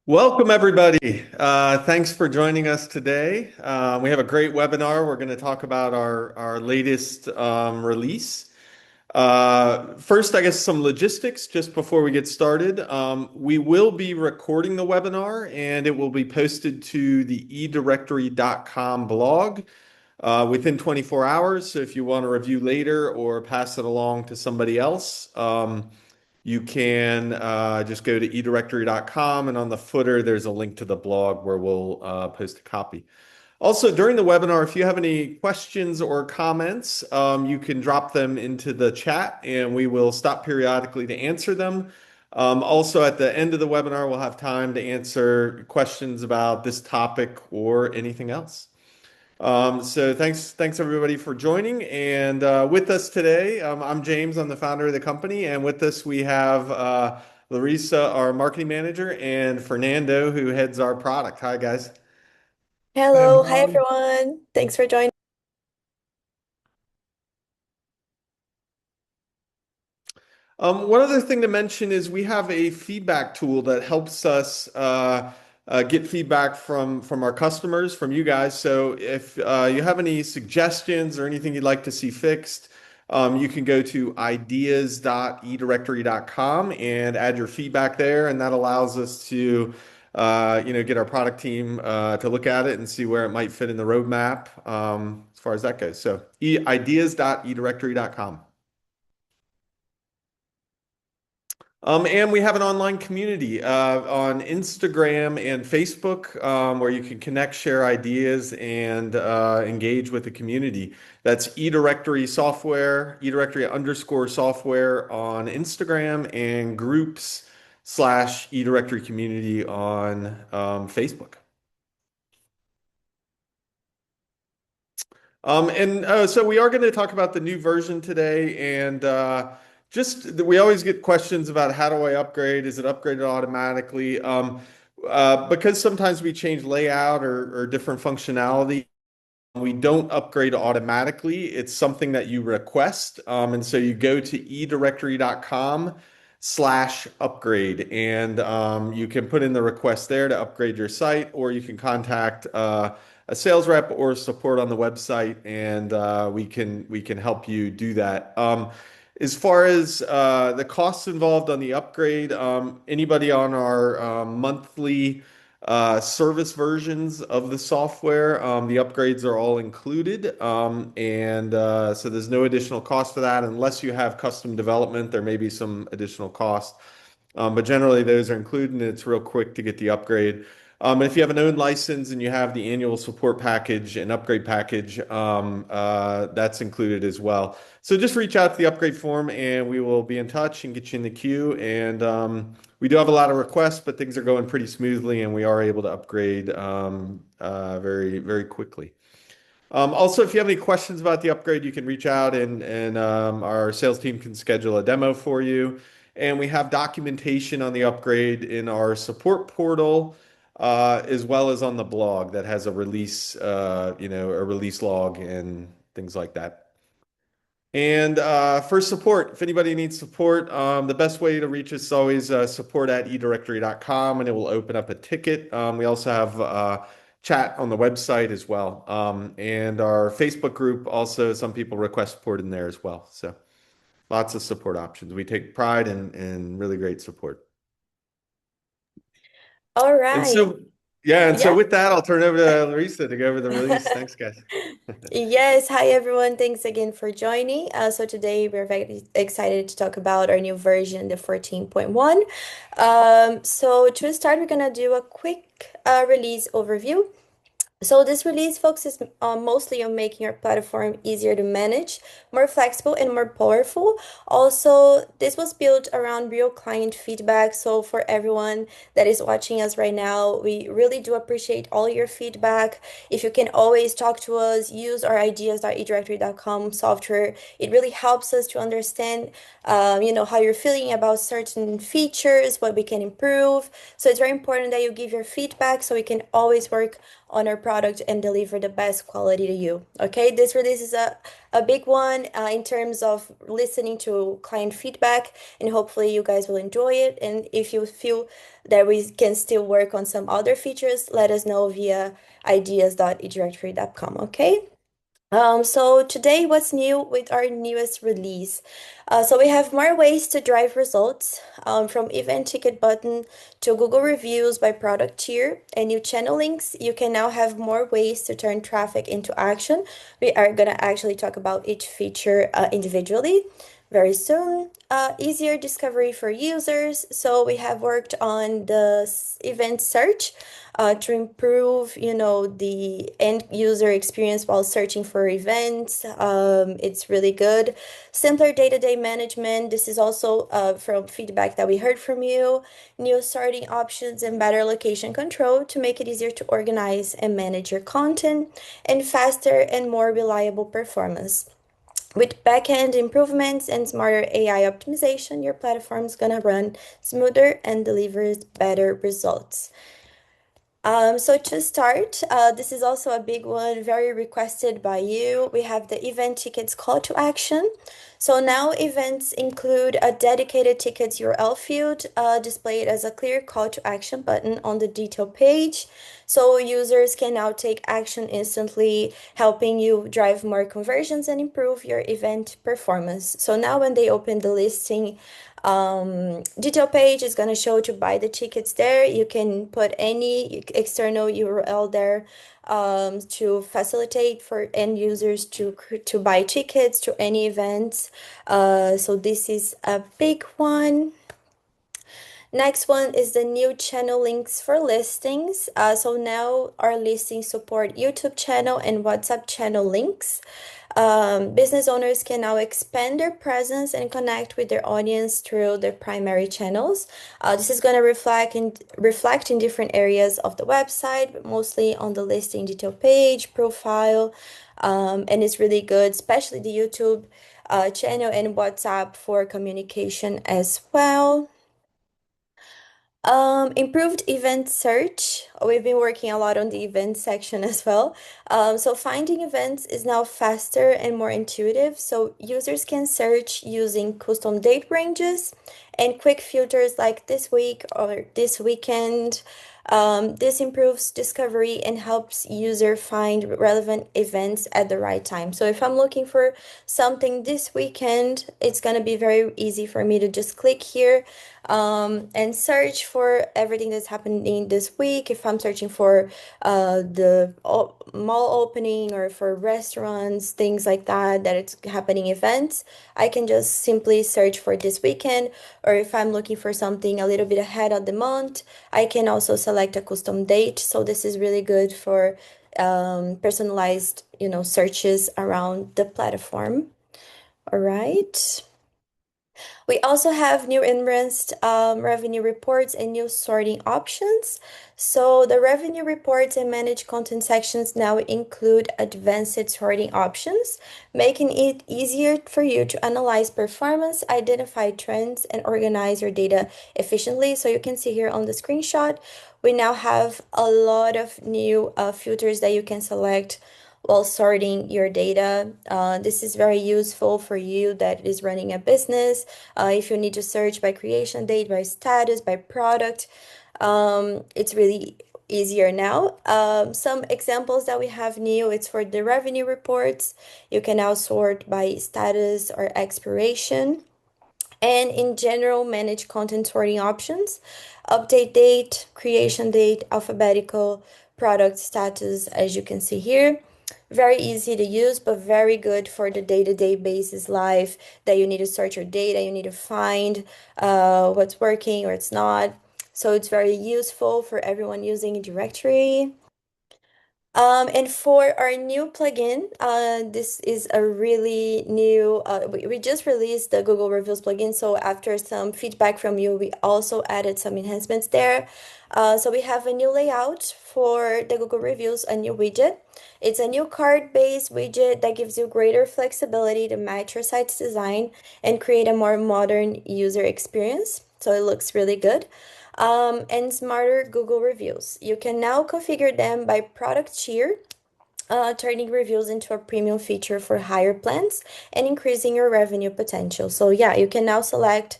Welcome, everybody. Thanks for joining us today. We have a great webinar. We're going to talk about our latest release. First, I guess some logistics just before we get started. We will be recording the webinar and it will be posted to the eDirectory.com blog within 24 hours. So if you want to review later or pass it along to somebody else, you can just go to eDirectory.com, and on the footer, there's a link to the blog where we'll post a copy. Also, during the webinar, if you have any questions or comments, you can drop them into the chat and we will stop periodically to answer them. Also, at the end of the webinar, we'll have time to answer questions about this topic or anything else. So thanks everybody for joining. And with us today, I'm James. I'm the founder of the company, and with us we have Larissa, our marketing manager, and Fernando, who heads our product. Hi, guys. Hi, Hello, hi everyone. everyone. Thanks for joining. One other thing to mention is we have a feedback tool that helps us get feedback from our customers, from you guys. So if you have any suggestions or anything you'd like to see fixed, you can go to ideas.edirectory.com and add your feedback there, and that allows us to get our product team to look at it and see where it might fit in the roadmap as far as that goes. So ideas.edirectory.com. And we have an online community on Instagram and Facebook where you can connect, share ideas, and engage with the community. That's eDirectory software, eDirectory_software on Instagram, and groups/eDirectory community on Facebook. So we are going to talk about the new version today, and we always get questions about how do I upgrade? Is it upgraded automatically? Because sometimes we change layout or different functionality, we don't upgrade automatically. It's something that you request. And so you go to edirectory.com/upgrade, and you can put in the request there to upgrade your site, or you can contact a sales rep or support on the website, and we can help you do that. As far as the costs involved on the upgrade, anybody on our monthly service versions of the software, the upgrades are all included. And so there's no additional cost for that unless you have custom development. There may be some additional cost. But generally, those are included, and it's real quick to get the upgrade. And if you have an owned license and you have the annual support package and upgrade package, that's included as well. So just reach out to the upgrade form and we will be in touch and get you in the queue. And we do have a lot of requests, but things are going pretty smoothly and we are able to upgrade very, very quickly. Also, if you have any questions about the upgrade, you can reach out and our sales team can schedule a demo for you. And we have documentation on the upgrade in our support portal, as well as on the blog that has a release, a release log and things like that. And for support, if anybody needs support, the best way to reach us is always support@edirectory.com, and it will open up a ticket. We also have chat on the website as well. And our Facebook group, also, some people request support in there as well. So lots of support options. We take pride in really great support. All And right. so, yeah, and so Yeah. with that, I'll turn it over to Larissa to go over the release. Thanks, guys. Yes, hi everyone. Thanks again for joining. So today we're very excited to talk about our new version, the 14.1. So to start, we're gonna do a quick release overview. So this release focuses mostly on making our platform easier to manage, more flexible and more powerful. Also, this was built around real client feedback. So for everyone that is watching us right now, we really do appreciate all your feedback. If you can always talk to us, use our ideas.edirectory.com software. It really helps us to understand, how you're feeling about certain features, what we can improve. So it's very important that you give your feedback so we can always work on our product and deliver the best quality to you. Okay, this release is a big one in terms of listening to client feedback, and hopefully you guys will enjoy it. And if you feel that we can still work on some other features, let us know via ideas.edirectory.com. Okay. So today, what's new with our newest release? So we have more ways to drive results, from event ticket button to Google reviews by product tier and new channel links. You can now have more ways to turn traffic into action. We are gonna actually talk about each feature individually very soon. Easier discovery for users. So we have worked on the event search to improve, the end user experience while searching for events. It's really good. Simpler day-to-day management. This is also from feedback that we heard from you. New sorting options and better location control to make it easier to organize and manage your content, and faster and more reliable performance. With backend improvements and smarter AI optimization, your platform is gonna run smoother and delivers better results. So to start, this is also a big one, very requested by you. We have the event tickets call to action. So now events include a dedicated tickets URL field, displayed as a clear call to action button on the detail page. So users can now take action instantly, helping you drive more conversions and improve your event performance. So now when they open the listing, detail page is going to show to buy the tickets there. You can put any external URL there, to facilitate for end users to buy tickets to any events. So this is a big one. Next one is the new channel links for listings. So now our listings support YouTube channel and WhatsApp channel links. Business owners can now expand their presence and connect with their audience through their primary channels. This is going to reflect in different areas of the website, but mostly on the listing detail page, profile, and it's really good, especially the YouTube channel and WhatsApp for communication as well. Improved event search. We've been working a lot on the event section as well. So finding events is now faster and more intuitive. So users can search using custom date ranges and quick filters like this week or this weekend. This improves discovery and helps user find relevant events at the right time. So if I'm looking for something this weekend, it's gonna be very easy for me to just click here, and search for everything that's happening this week. If I'm searching for the mall opening or for restaurants, things like that, that it's happening events, I can just simply search for this weekend. Or if I'm looking for something a little bit ahead of the month, I can also select a custom date. So this is really good for personalized, searches around the platform. All right. We also have new enhanced revenue reports and new sorting options. So the revenue reports and managed content sections now include advanced sorting options, making it easier for you to analyze performance, identify trends, and organize your data efficiently. So you can see here on the screenshot, we now have a lot of new filters that you can select while sorting your data. This is very useful for you that is running a business. If you need to search by creation date, by status, by product, it's really easier now. Some examples that we have new, it's for the revenue reports. You can now sort by status or expiration. And in general, manage content sorting options, update date, creation date, alphabetical, product status, as you can see here. Very easy to use, but very good for the day-to-day basis life that you need to search your data, you need to find what's working or it's not. So it's very useful for everyone using a directory. And for our new plugin, this is a really new, we just released the Google Reviews plugin. So after some feedback from you, we also added some enhancements there. So we have a new layout for the Google Reviews, a new widget. It's a new card-based widget that gives you greater flexibility to match your site's design and create a more modern user experience. So it looks really good. and smarter Google reviews. You can now configure them by product tier, turning reviews into a premium feature for higher plans and increasing your revenue potential. So yeah, you can now select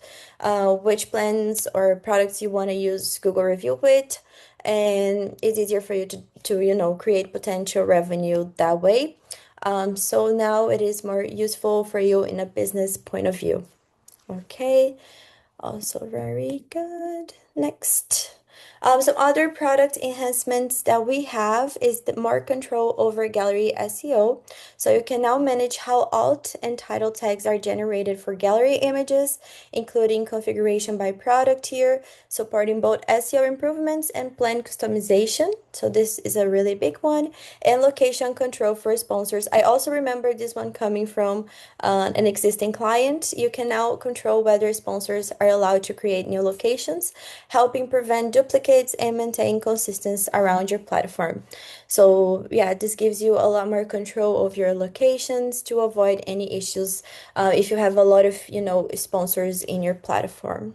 which plans or products you want to use Google review with, and it's easier for you to create potential revenue that way. So now it is more useful for you in a business point of view. Okay. Also very good. Next. Some other product enhancements that we have is the more control over gallery SEO. So you can now manage how alt and title tags are generated for gallery images, including configuration by product here, supporting both SEO improvements and plan customization. So this is a really big one. And location control for sponsors. I also remember this one coming from an existing client. You can now control whether sponsors are allowed to create new locations, helping prevent duplicates and maintain consistency around your platform. So yeah, this gives you a lot more control of your locations to avoid any issues if you have a lot of, sponsors in your platform.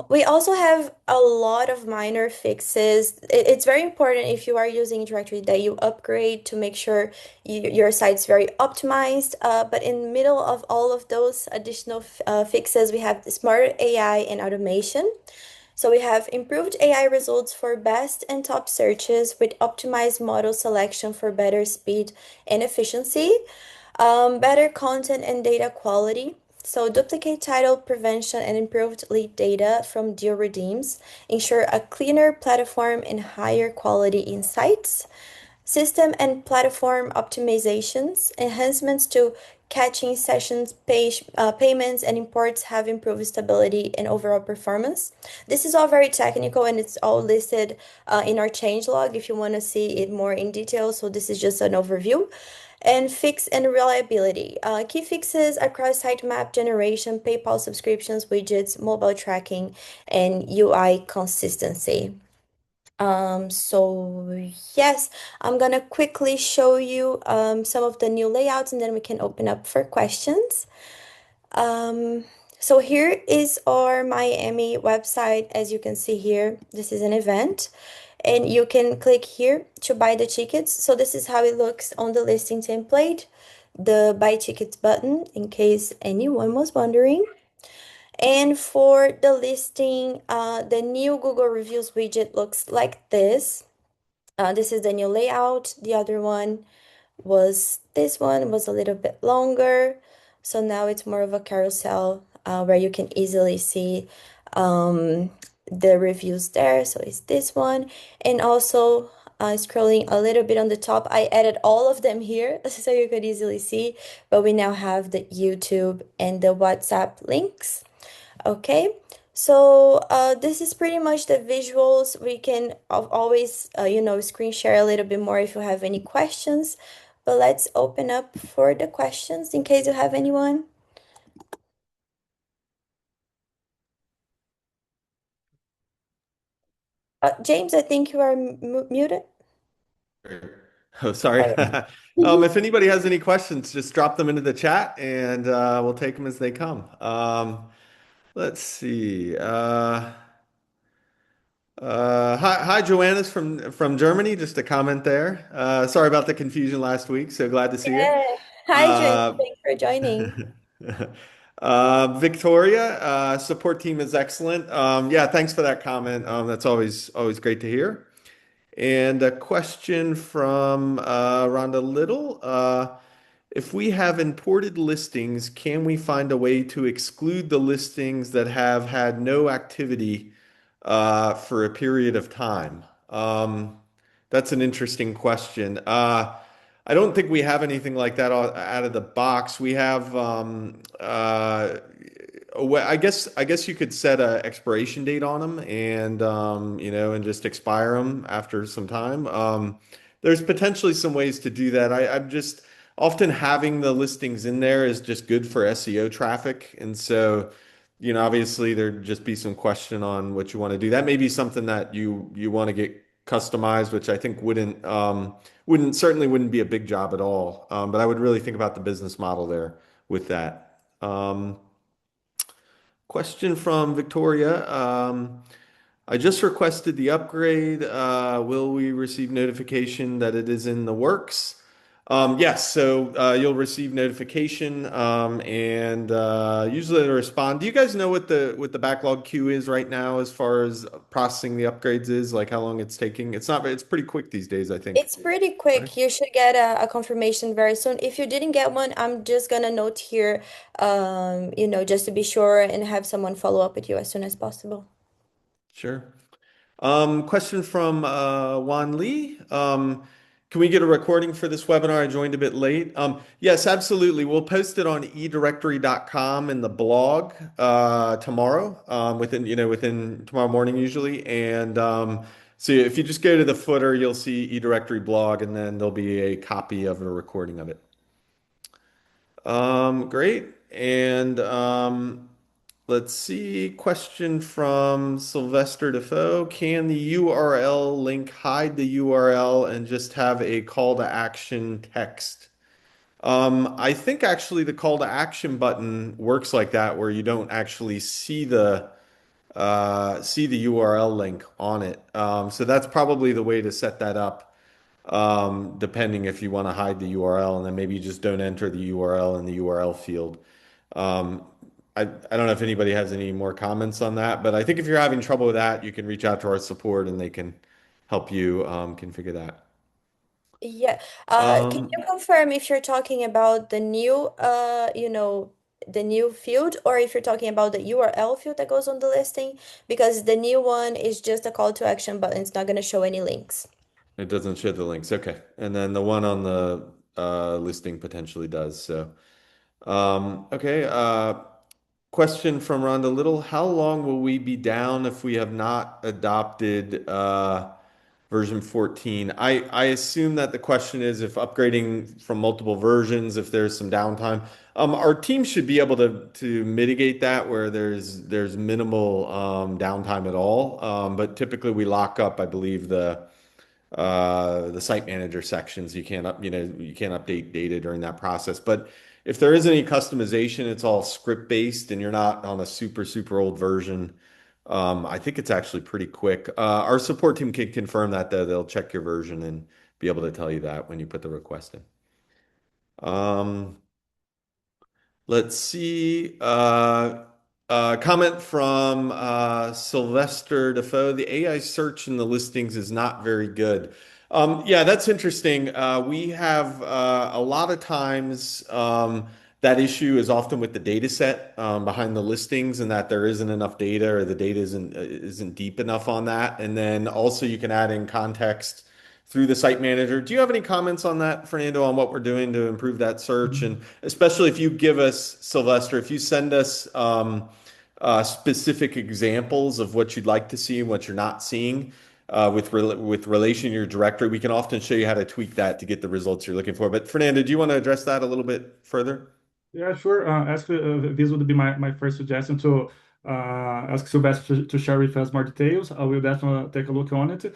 We also have a lot of minor fixes. It's very important if you are using directory that you upgrade to make sure your site's very optimized. But in the middle of all of those additional fixes, we have the smarter AI and automation. So we have improved AI results for best and top searches with optimized model selection for better speed and efficiency, better content and data quality. So duplicate title prevention and improved lead data from deal redeems ensure a cleaner platform and higher quality insights. System and platform optimizations, enhancements to caching sessions, payments, and imports have improved stability and overall performance. This is all very technical and it's all listed in our changelog if you want to see it more in detail. So this is just an overview. And fix and reliability. Key fixes across sitemap generation, PayPal subscriptions, widgets, mobile tracking, and UI consistency. So yes, I'm gonna quickly show you some of the new layouts and then we can open up for questions. Um, so here is our Miami website. As you can see here, this is an event and you can click here to buy the tickets. So this is how it looks on the listing template, the buy tickets button, in case anyone was wondering. And for the listing, the new Google Reviews widget looks like this. This is the new layout. The other one was this one was a little bit longer. So now it's more of a carousel where you can easily see um, the reviews there. So it's this one. And also scrolling a little bit on the top, I added all of them here so you could easily see. But we now have the YouTube and the WhatsApp links. Okay, so this is pretty much the visuals. We can always, screen share a little bit more if you have any questions. But let's open up for the questions in case you have anyone. James, I think you are muted. Oh, sorry. Oh, If anybody has any questions, just drop them into the chat and we'll take them as they come. Let's see. Hi, Joanna's from Germany. Just a comment there. Sorry about the confusion last week. So glad to see you. yeah. Hi, James. Uh, Thanks for joining. Victoria, support team is excellent. Yeah, thanks for that comment. That's always great to hear. And a question from Rhonda Little. If we have imported listings, can we find a way to exclude the listings that have had no activity for a period of time? That's an interesting question. I don't think we have anything like that out of the box. We have, I guess you could set a expiration date on them and and just expire them after some time. There's potentially some ways to do that. I'm just often having the listings in there is just good for SEO traffic, and so obviously there'd just be some question on what you want to do. That may be something that you want to get customized, which I think certainly wouldn't be a big job at all. But I would really think about the business model there with that. Question from Victoria. I just requested the upgrade. Will we receive notification that it is in the works? Yes, so you'll receive notification, and usually it'll respond. Do you guys know what the backlog queue is right now as far as processing the upgrades is, like how long it's taking? It's pretty quick these days, I think. It's pretty Right? quick. You should get a confirmation very soon. If you didn't get one, I'm just gonna note here, just to be sure and have someone follow up with you as soon as possible. Sure. Question from Juan Lee. Can we get a recording for this webinar? I joined a bit late. Yes, absolutely. We'll post it on edirectory.com in the blog tomorrow, within tomorrow morning usually. And so if you just go to the footer, you'll see eDirectory blog, and then there'll be a copy of a recording of it. Great. And let's see. Question from Sylvester Defoe. Can the URL link hide the URL and just have a call to action text? I think actually the call to action button works like that, where you don't actually see the URL link on it. So that's probably the way to set that up, depending if you want to hide the URL, and then maybe you just don't enter the URL in the URL field. Um, I don't know if anybody has any more comments on that, but I think if you're having trouble with that, you can reach out to our support and they can help you configure that. Yeah. Can Um, you confirm if you're talking about the new, the new field, or if you're talking about the URL field that goes on the listing? Because the new one is just a call to action button. It's not going to show any links. it doesn't show the links. Okay. And then the one on the listing potentially does. So, okay. Question from Rhonda Little. How long will we be down if we have not adopted version 14? I assume that the question is if upgrading from multiple versions, if there's some downtime. Our team should be able to mitigate that where there's minimal downtime at all. But typically we lock up, I believe, the site manager sections. You can't update data during that process. But if there is any customization, it's all script based and you're not on a super old version. I think it's actually pretty quick. Our support team can confirm that though. They'll check your version and be able to tell you that when you put the request in. Um, Let's see. Comment from Sylvester Defoe. The AI search in the listings is not very good. Yeah, that's interesting. We have a lot of times that issue is often with the data set behind the listings, and that there isn't enough data or the data isn't deep enough on that. And then also you can add in context through the site manager. Do you have any comments on that, Fernando, on what we're doing to improve that search? And especially if you give us, Sylvester, if you send us specific examples of what you'd like to see and what you're not seeing with relation to your directory, we can often show you how to tweak that to get the results you're looking for. But Fernando, do you want to address that a little bit further? Yeah, sure. Actually, this would be my first suggestion to ask Sylvester to share with us more details. I will definitely take a look on it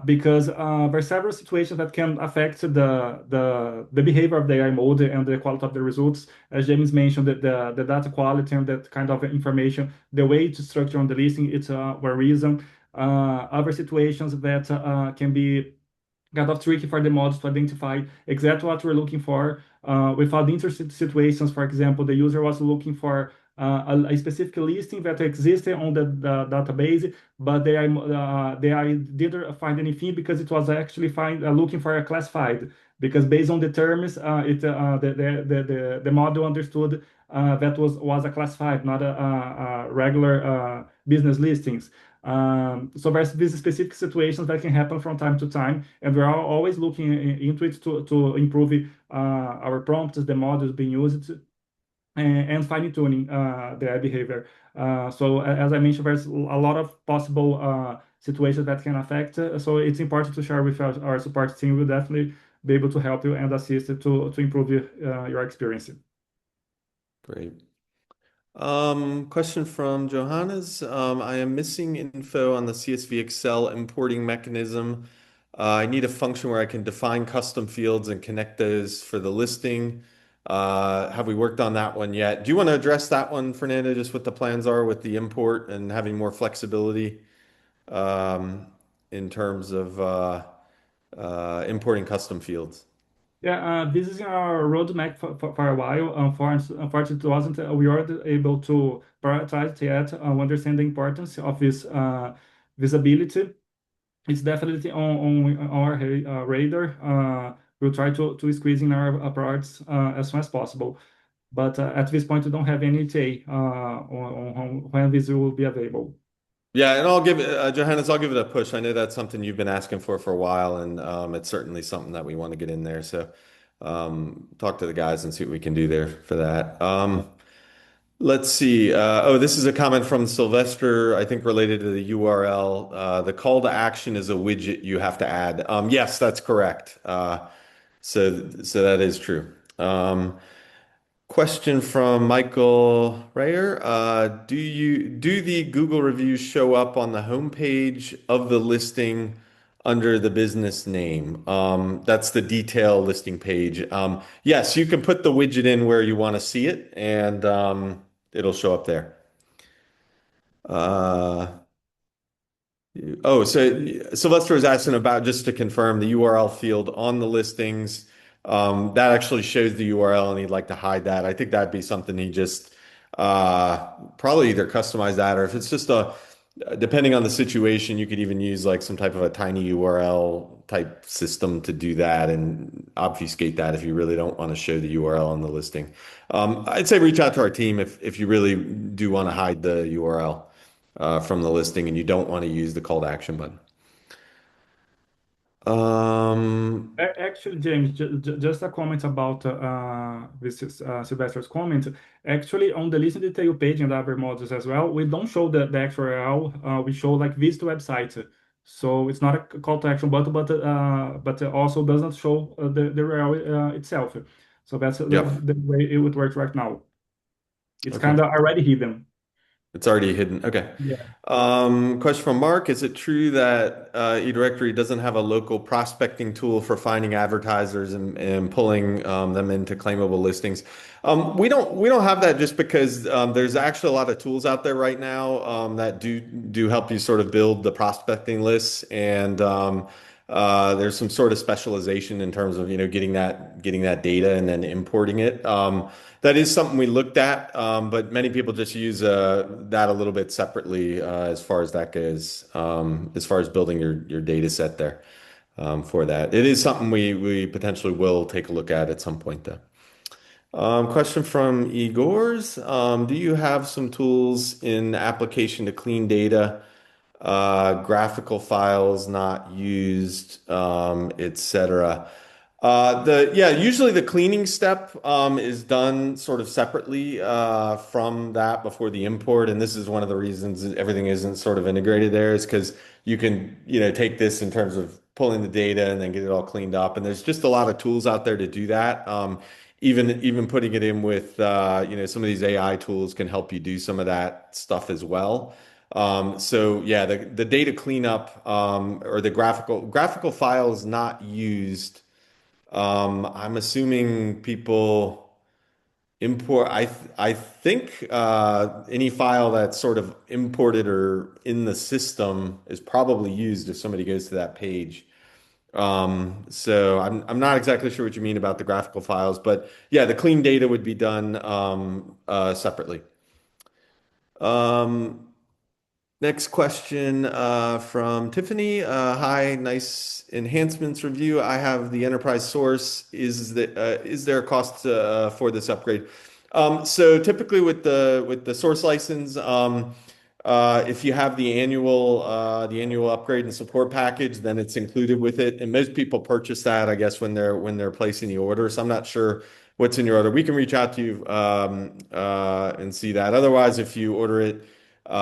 because there are several situations that can affect the behavior of the AI mode and the quality of the results. As James mentioned, the data quality and that kind of information, the way to structure on the listing, it's one reason. Other situations that can be kind of tricky for the models to identify exactly what we're looking for. Without interesting situations, for example, the user was looking for a specific listing that existed on the database, but they didn't find anything because it was actually looking for a classified. Because based on the terms, the model understood that was a classified, not a regular business listings. So there's these specific situations that can happen from time to time, and we're always looking into it to improve our prompts, the models being used, and fine-tuning their behavior. So as I mentioned, there's a lot of possible situations that can affect. So it's important to share with our support team. We'll definitely be able to help you and assist you to improve your experience. Great. Question from Johannes. I am missing info on the CSV Excel importing mechanism. I need a function where I can define custom fields and connect those for the listing. Have we worked on that one yet? Do you want to address that one, Fernando, just what the plans are with the import and having more flexibility um, in terms of importing custom fields? Yeah, this is in our roadmap for a while. Unfortunately, it wasn't. We weren't able to prioritize it yet. Understand the importance of this visibility. It's definitely on our radar. We'll try to squeeze in our priorities as soon as possible. But at this point, we don't have any ETA on when this will be available. Yeah, and I'll give it, Johannes, I'll give it a push. I know that's something you've been asking for a while, and it's certainly something that we want to get in there. So talk to the guys and see what we can do there for that. Let's see. Oh, this is a comment from Sylvester, I think related to the URL. The call to action is a widget you have to add. Yes, that's correct. So that is true. Question from Michael Rayer. Do the Google reviews show up on the homepage of the listing under the business name? That's the detail listing page. Yes, you can put the widget in where you want to see it, and it'll show up there. Uh, Oh, so Sylvester was asking about, just to confirm, the URL field on the listings. That actually shows the URL and he'd like to hide that. I think that'd be something he just probably either customize that, or if it's just depending on the situation, you could even use like some type of a tiny URL type system to do that and obfuscate that if you really don't want to show the URL on the listing. I'd say reach out to our team if you really do want to hide the URL from the listing and you don't want to use the call to action button. Um, Actually, James, just a comment about this Sylvester's comment. Actually, on the listen detail page and other modules as well, we don't show the actual URL. We show like visit website. So it's not a call to action button, but also doesn't show the URL itself. So that's yep. the way it would work right now. It's Okay. kind of already hidden. It's already hidden. Okay. Yeah. Question from Mark. Is it true that eDirectory doesn't have a local prospecting tool for finding advertisers and pulling them into claimable listings? We don't have that just because there's actually a lot of tools out there right now that do help you sort of build the prospecting lists, and there's some sort of specialization in terms of getting that data and then importing it. That is something we looked at, but many people just use that a little bit separately as far as that goes, as far as building your data set there for that. It is something we potentially will take a look at some point, though. Question from Igor's. Do you have some tools in the application to clean data, graphical files not used, etc.? Usually the cleaning step is done sort of separately from that before the import, and this is one of the reasons that everything isn't sort of integrated there, is because you can take this in terms of pulling the data and then get it all cleaned up, and there's just a lot of tools out there to do that. Even putting it in with some of these AI tools can help you do some of that stuff as well. So yeah, the data cleanup or the graphical files not used. I'm assuming people import. I think any file that's sort of imported or in the system is probably used if somebody goes to that page. So I'm not exactly sure what you mean about the graphical files, but yeah, the clean data would be done separately. Um, Next question from Tiffany. Hi, nice enhancements review. I have the enterprise source. Is there a cost for this upgrade? So typically with the source license, if you have the annual upgrade and support package, then it's included with it. And most people purchase that, I guess, when they're placing the order. So I'm not sure what's in your order. We can reach out to you and see that. Otherwise, if you order it. You'll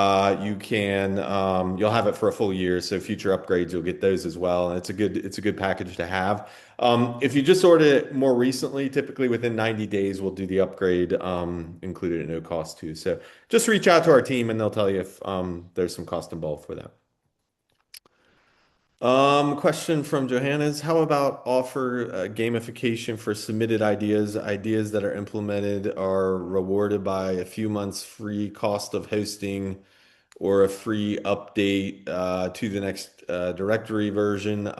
have it for a full year. So future upgrades, you'll get those as well. And it's a good package to have. If you just order it more recently, typically within 90 days, we'll do the upgrade, included at no cost too. So just reach out to our team and they'll tell you if there's some cost involved for that. Question from Johannes. How about offer gamification for submitted ideas? Ideas that are implemented are rewarded by a few months free cost of hosting or a free update to the next directory version.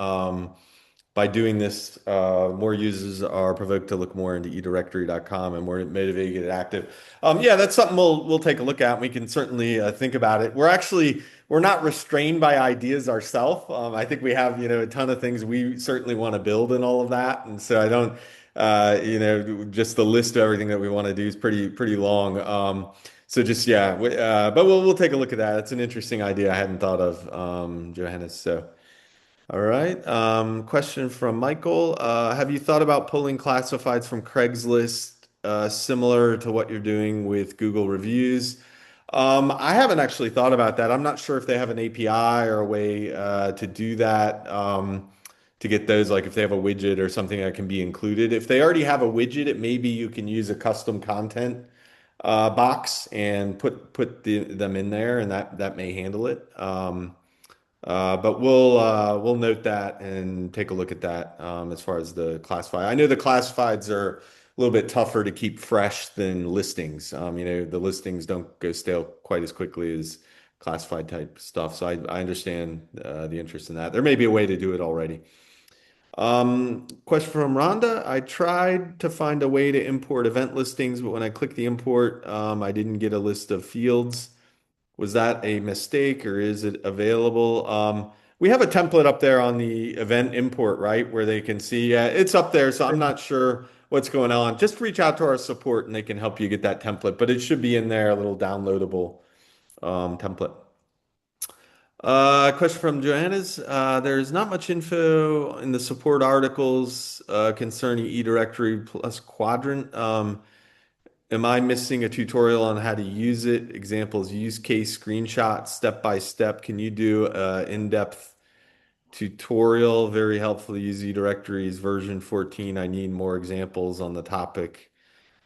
By doing this, more users are provoked to look more into eDirectory.com and more motivated to get active. Yeah, that's something we'll take a look at. We can certainly think about it. We're not restrained by ideas ourselves. I think we have a ton of things we certainly want to build and all of that, and so I don't just the list of everything that we want to do is pretty long. So just yeah, but we'll take a look at that. It's an interesting idea I hadn't thought of, Johannes. So. All right. Question from Michael. Have you thought about pulling classifieds from Craigslist, similar to what you're doing with Google reviews? I haven't actually thought about that. I'm not sure if they have an API or a way to do that, to get those, like if they have a widget or something that can be included. If they already have a widget, it maybe you can use a custom content box and put them in there, and that may handle it. But we'll note that and take a look at that as far as the classified. I know the classifieds are a little bit tougher to keep fresh than listings. The listings don't go stale quite as quickly as classified type stuff. So I understand the interest in that. There may be a way to do it already. Question from Rhonda. I tried to find a way to import event listings, but when I clicked the import, I didn't get a list of fields. Was that a mistake or is it available? We have a template up there on the event import, right? Where they can see, yeah, it's up there. So I'm not sure what's going on. Just reach out to our support and they can help you get that template, but it should be in there, a little downloadable template. Question from Johannes. There's not much info in the support articles concerning eDirectory plus Quadrant. Am I missing a tutorial on how to use it? Examples, use case, screenshot, step by step. Can you do an in-depth tutorial? Very helpful to use eDirectories version 14. I need more examples on the topic.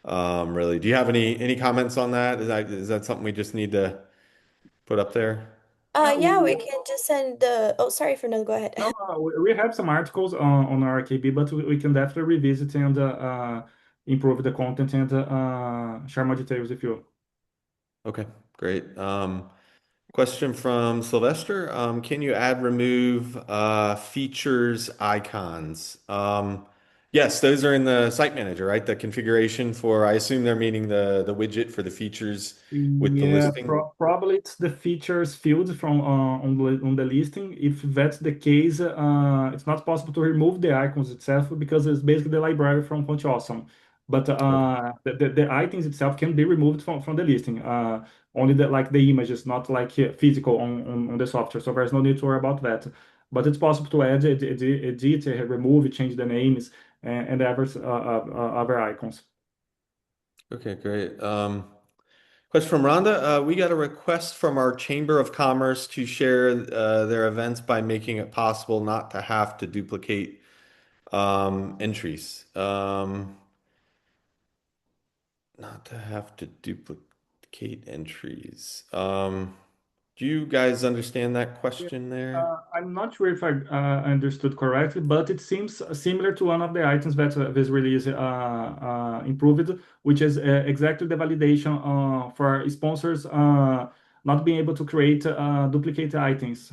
Really. Do you have any comments on that? Is that something we just need to put up there? Yeah, Yeah, we can just send the. Oh, sorry, Fernando, go ahead. no, we have some articles on our KB, but we can definitely revisit and improve the content and share more details if you. Okay, great. Question from Sylvester. Can you add, remove features icons? Yes, those are in the site manager, right? The configuration for, I assume they're meaning the widget for the features with the Yeah, listing. probably it's the features field from on the listing. If that's the case, it's not possible to remove the icons itself because it's basically the library from Font Awesome. But Okay. the items itself can be removed from the listing. Only the images, not like physical on the software. So there's no need to worry about that. But it's possible to add, edit, remove, change the names and other icons. Okay, great. Question from Rhonda. We got a request from our Chamber of Commerce to share their events by making it possible not to have to duplicate entries. Not to have to duplicate entries. Do you guys understand that question there? I'm not sure if I understood correctly, but it seems similar to one of the items that this release improved, which is exactly the validation for sponsors not being able to create duplicate items.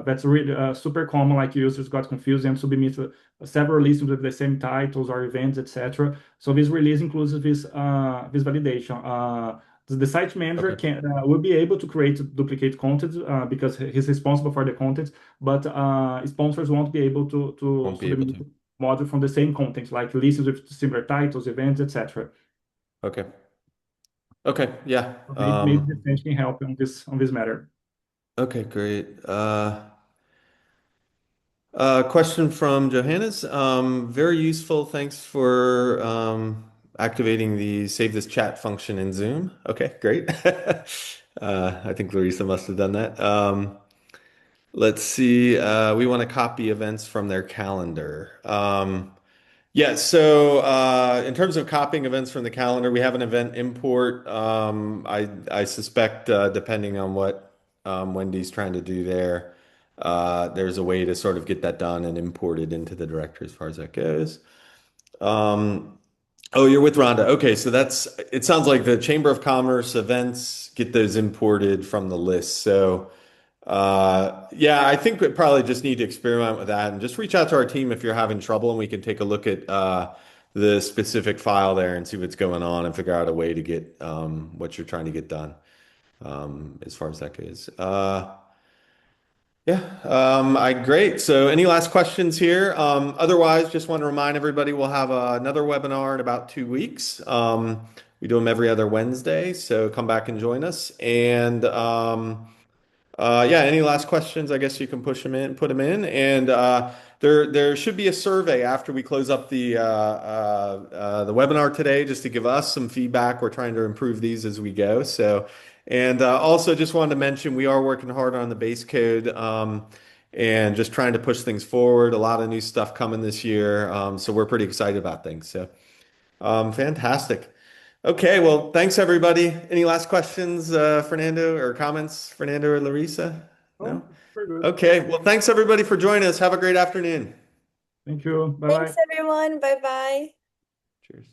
That's really super common, like users got confused and submit several listings with the same titles or events, etc. So this release includes this validation. The site manager Okay, can will be able to create duplicate content because he's responsible for the content, but sponsors won't be able to won't be able submit to. module from the same content, like listings with similar titles, events, etc. Okay. Okay, yeah. Maybe the French can help on this matter. Okay, great. Question from Johannes. Very useful. Thanks for activating the save this chat function in Zoom. Okay, great. I think Larissa must have done that. Let's see. We want to copy events from their calendar. Yeah, so in terms of copying events from the calendar, we have an event import. I suspect, depending on what Wendy's trying to do there, there's a way to sort of get that done and import it into the directory as far as that goes. Um, oh, you're with Rhonda. Okay, so it sounds like the Chamber of Commerce events get those imported from the list. So yeah, I think we probably just need to experiment with that and just reach out to our team if you're having trouble, and we can take a look at the specific file there and see what's going on and figure out a way to get what you're trying to get done as far as that goes. Yeah, great. So, any last questions here? Otherwise, just want to remind everybody we'll have another webinar in about 2 weeks. We do them every other Wednesday, so come back and join us. And yeah, any last questions? I guess you can put them in, and there should be a survey after we close up the webinar today, just to give us some feedback. We're trying to improve these as we go. So, and also just wanted to mention we are working hard on the base code, and just trying to push things forward. A lot of new stuff coming this year, so we're pretty excited about things. So, fantastic. Okay, well, thanks everybody. Any last questions, Fernando, or comments, Fernando or Larissa? No? Oh, very good. Okay, well, thanks everybody for joining us. Have a great afternoon. Thank you. Bye Thanks, bye. everyone. Bye bye. Cheers.